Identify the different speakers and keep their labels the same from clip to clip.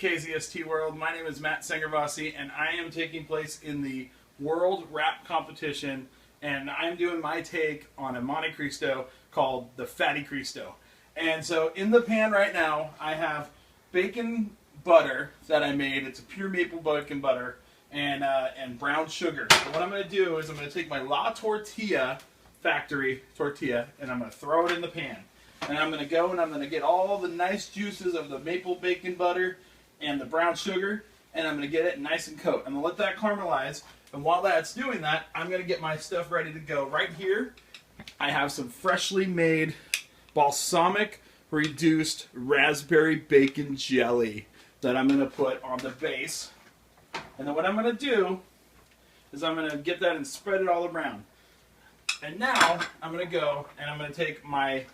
Speaker 1: KZST world. My name is Matt Sangervasi, and I am taking place in the World Rap Competition, and I'm doing my take on a Monte Cristo called the Fatty Cristo. And so in the pan right now, I have bacon butter that I made. It's a pure maple bacon butter and brown sugar. So what I'm going to do is I'm going to take my La Tortilla factory tortilla, and I'm going to throw it in the pan. And I'm going to go and I'm going to get all the nice juices of the maple bacon butter and the brown sugar, and I'm going to get it nice and coat. I'm going to let that caramelize, and while that's doing that, I'm going to get my stuff ready to go. Right here, I have some freshly made balsamic reduced raspberry bacon jelly that I'm going to put on the base. And then what I'm going to do is I'm going to get that and spread it all around. And now I'm going to go and I'm going to take my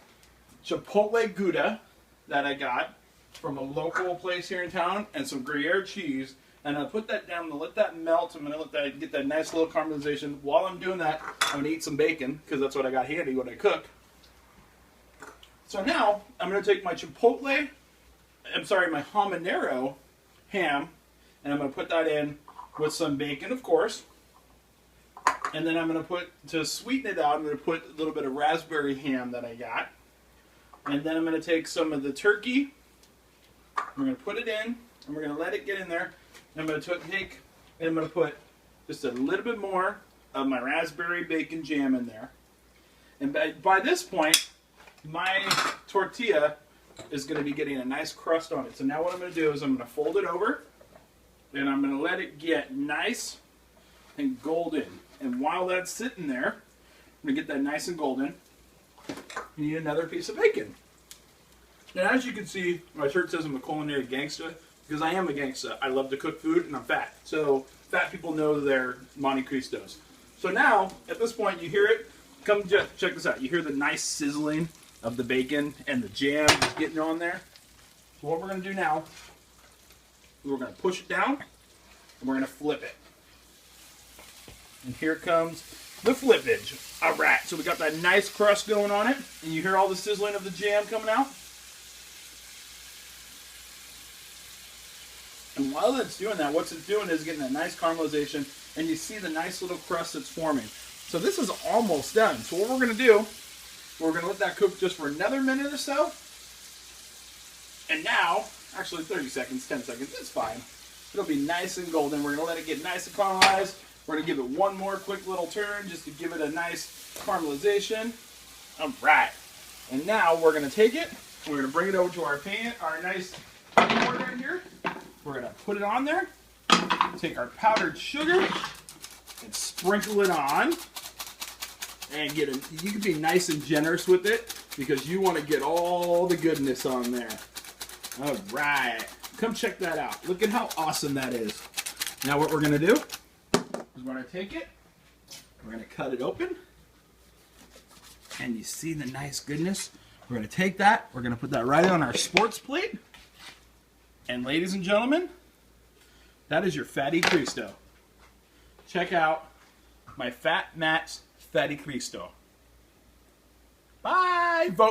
Speaker 1: Chipotle Gouda that I got from a local place here in town and some Gruyere cheese, and I'll put that down. I'm going to let that melt. I'm going to let that get that nice little caramelization. While I'm doing that, I'm going to eat some bacon because that's what I got handy when I cook. So now I'm going to take my my habanero ham, and I'm going to put that in with some bacon, of course. And then I'm going to put, to sweeten it out, I'm going to put a little bit of raspberry ham that I got. And then I'm going to take some of the turkey, we're going to put it in, and we're going to let it get in there. And I'm going to take, and I'm going to put just a little bit more of my raspberry bacon jam in there. And by this point, my tortilla is going to be getting a nice crust on it. So now what I'm going to do is I'm going to fold it over, and I'm going to let it get nice and golden. And while that's sitting there, I'm going to get that nice and golden. You need another piece of bacon. Now, as you can see, my shirt says I'm a culinary gangsta, because I am a gangsta. I love to cook food, and I'm fat. So fat people know they're Monte Cristos. So now, at this point, you hear it. Come check this out. You hear the nice sizzling of the bacon and the jam getting on there. So what we're going to do now, we're going to push it down, and we're going to flip it. And here comes the flippage. Alright, so we got that nice crust going on it, and you hear all the sizzling of the jam coming out. And while it's doing that, what it's doing is getting a nice caramelization, and you see the nice little crust that's forming. So this is almost done. So what we're going to do, we're going to let that cook just for another minute or so. And now, actually 30 seconds, 10 seconds, it's fine. It'll be nice and golden. We're going to let it get nice and caramelized. We're going to give it one more quick little turn just to give it a nice caramelization. All right. And now we're going to take it, and we're going to bring it over to our pan, our nice board right here. We're going to put it on there, take our powdered sugar, and sprinkle it on. And you can be nice and generous with it because you want to get all the goodness on there. All right. Come check that out. Look at how awesome that is. Now what we're going to do, we're going to take it, we're going to cut it open, and you see the nice goodness. We're going to take that, we're going to put that right on our sports plate, and ladies and gentlemen, that is your Fatty Cristo. Check out my Fat Matt's Fatty Cristo. Bye! Vote